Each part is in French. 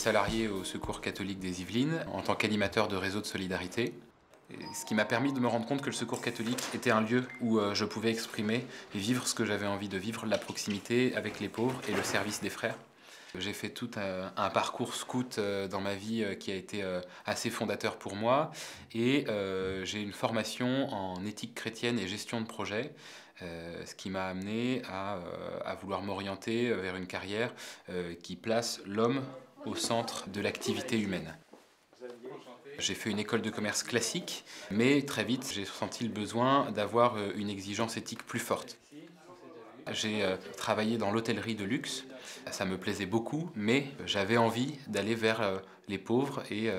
salarié au Secours catholique des Yvelines en tant qu'animateur de réseau de solidarité. Ce qui m'a permis de me rendre compte que le Secours catholique était un lieu où je pouvais exprimer et vivre ce que j'avais envie de vivre, la proximité avec les pauvres et le service des frères. J'ai fait tout un parcours scout dans ma vie qui a été assez fondateur pour moi et j'ai une formation en éthique chrétienne et gestion de projet, ce qui m'a amené à vouloir m'orienter vers une carrière qui place l'homme au centre de l'activité humaine. J'ai fait une école de commerce classique, mais très vite j'ai senti le besoin d'avoir une exigence éthique plus forte. J'ai travaillé dans l'hôtellerie de luxe, ça me plaisait beaucoup, mais j'avais envie d'aller vers les pauvres et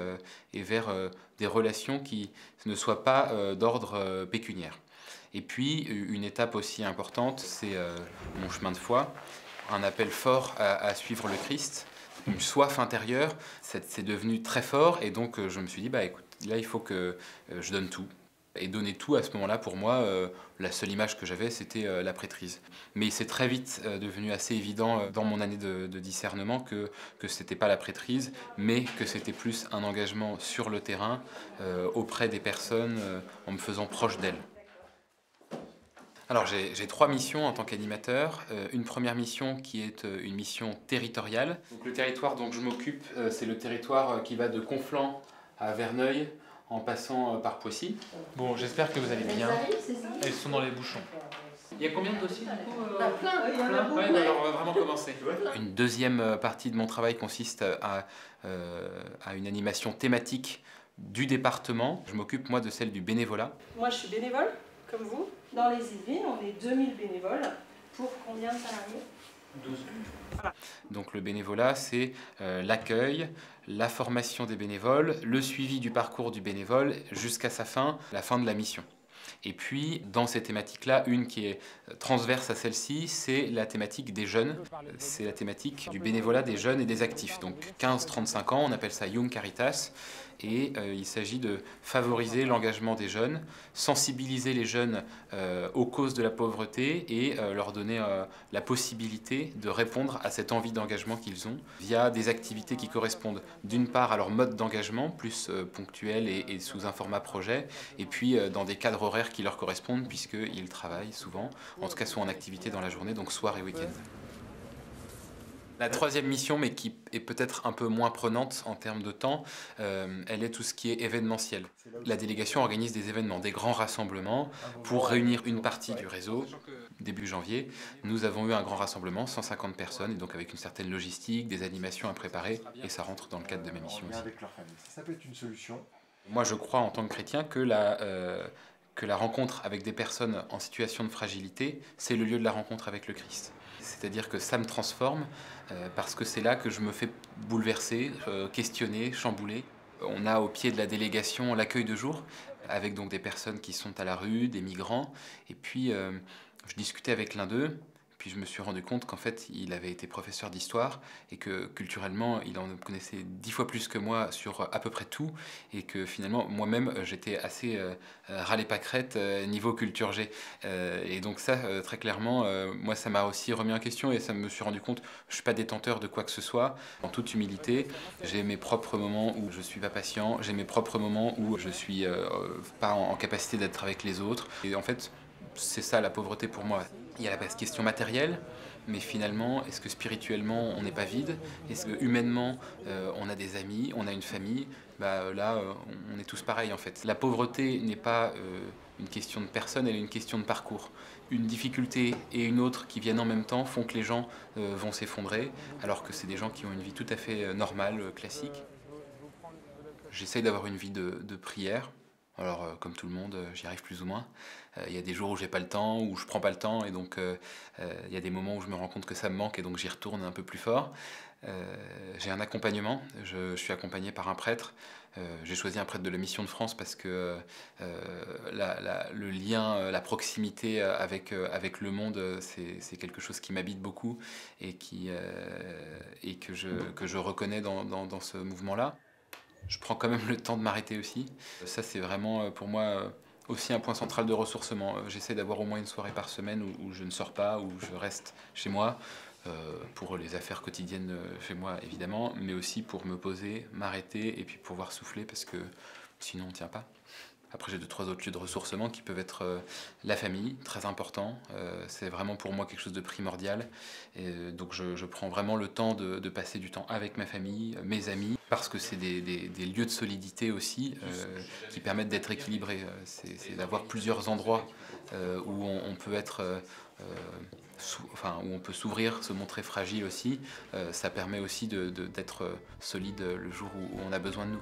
vers des relations qui ne soient pas d'ordre pécuniaire. Et puis une étape aussi importante, c'est mon chemin de foi, un appel fort à suivre le Christ, une soif intérieure, c'est devenu très fort et donc je me suis dit, bah écoute, là il faut que je donne tout. Et donner tout à ce moment-là, pour moi, la seule image que j'avais, c'était la prêtrise. Mais c'est très vite devenu assez évident dans mon année de discernement que ce n'était pas la prêtrise, mais que c'était plus un engagement sur le terrain, auprès des personnes, en me faisant proche d'elles. Alors j'ai 3 missions en tant qu'animateur. Une première mission qui est une mission territoriale. Donc, le territoire dont je m'occupe, c'est le territoire qui va de Conflans à Verneuil, en passant par Poissy. Bon, j'espère que vous allez bien. Elles sont dans les bouchons. Il y a combien de dossiers du coup Plein, il y en a beaucoup. Ouais, alors on va vraiment commencer. Une deuxième partie de mon travail consiste à une animation thématique du département. Je m'occupe moi de celle du bénévolat. Moi je suis bénévole, comme vous. Dans les Yvelines, on est 2000 bénévoles. Pour combien de salariés ? 12. Voilà. Donc le bénévolat, c'est l'accueil, la formation des bénévoles, le suivi du parcours du bénévole jusqu'à la fin de la mission. Et puis, dans ces thématiques-là, une qui est transverse à celle-ci, c'est la thématique des jeunes. C'est la thématique du bénévolat des jeunes et des actifs. Donc 15-35 ans, on appelle ça Young Caritas. Et il s'agit de favoriser l'engagement des jeunes, sensibiliser les jeunes aux causes de la pauvreté et leur donner la possibilité de répondre à cette envie d'engagement qu'ils ont via des activités qui correspondent d'une part à leur mode d'engagement, plus ponctuel et sous un format projet, et puis dans des cadres horaires qui leur correspondent puisqu'ils travaillent souvent, en tout cas soit en activité dans la journée, donc soir et week-end. La troisième mission, mais qui est peut-être un peu moins prenante en termes de temps, elle est tout ce qui est événementiel. La délégation organise des événements, des grands rassemblements pour réunir une partie du réseau. Début janvier, nous avons eu un grand rassemblement, 150 personnes, et donc avec une certaine logistique, des animations à préparer, et ça rentre dans le cadre de ma mission aussi. Ça peut être une solution. Moi, je crois en tant que chrétien que la rencontre avec des personnes en situation de fragilité, c'est le lieu de la rencontre avec le Christ. C'est-à-dire que ça me transforme parce que c'est là que je me fais bouleverser, questionner, chambouler. On a au pied de la délégation l'accueil de jour, avec donc des personnes qui sont à la rue, des migrants. Et puis, je discutais avec l'un d'eux. Puis je me suis rendu compte qu'en fait, il avait été professeur d'histoire et que culturellement, il en connaissait 10 fois plus que moi sur à peu près tout. Et que finalement, moi-même, j'étais assez râlé-pâquerette niveau culture G. Et donc ça, très clairement, moi, ça m'a aussi remis en question et ça me suis rendu compte, je ne suis pas détenteur de quoi que ce soit. En toute humilité, j'ai mes propres moments où je ne suis pas patient, j'ai mes propres moments où je ne suis pas en capacité d'être avec les autres. Et en fait, c'est ça la pauvreté pour moi. Il y a la question matérielle, mais finalement, est-ce que spirituellement on n'est pas vide? Est-ce que humainement on a des amis, on a une famille? Là, on est tous pareils en fait. La pauvreté n'est pas une question de personne, elle est une question de parcours. Une difficulté et une autre qui viennent en même temps font que les gens vont s'effondrer, alors que c'est des gens qui ont une vie tout à fait normale, classique. J'essaye d'avoir une vie de prière. Alors, comme tout le monde, j'y arrive plus ou moins. Il y a des jours où j'ai pas le temps, où je prends pas le temps, et donc il y a des moments où je me rends compte que ça me manque, et donc j'y retourne un peu plus fort. J'ai un accompagnement, je suis accompagné par un prêtre. J'ai choisi un prêtre de la Mission de France parce que le lien, la proximité avec le monde, c'est quelque chose qui m'habite beaucoup et que je reconnais dans ce mouvement-là. Je prends quand même le temps de m'arrêter aussi. Ça, c'est vraiment pour moi aussi un point central de ressourcement. J'essaie d'avoir au moins une soirée par semaine où je ne sors pas, où je reste chez moi. pour les affaires quotidiennes chez moi évidemment, mais aussi pour me poser, m'arrêter et puis pouvoir souffler parce que sinon on ne tient pas. Après j'ai 2-3 autres lieux de ressourcement qui peuvent être la famille, très important, c'est vraiment pour moi quelque chose de primordial, et donc je prends vraiment le temps de passer du temps avec ma famille, mes amis, parce que c'est des lieux de solidité aussi qui permettent d'être équilibrés, c'est d'avoir plusieurs endroits où on peut être... où on peut s'ouvrir, se montrer fragile aussi, ça permet aussi d'être solide le jour où on a besoin de nous.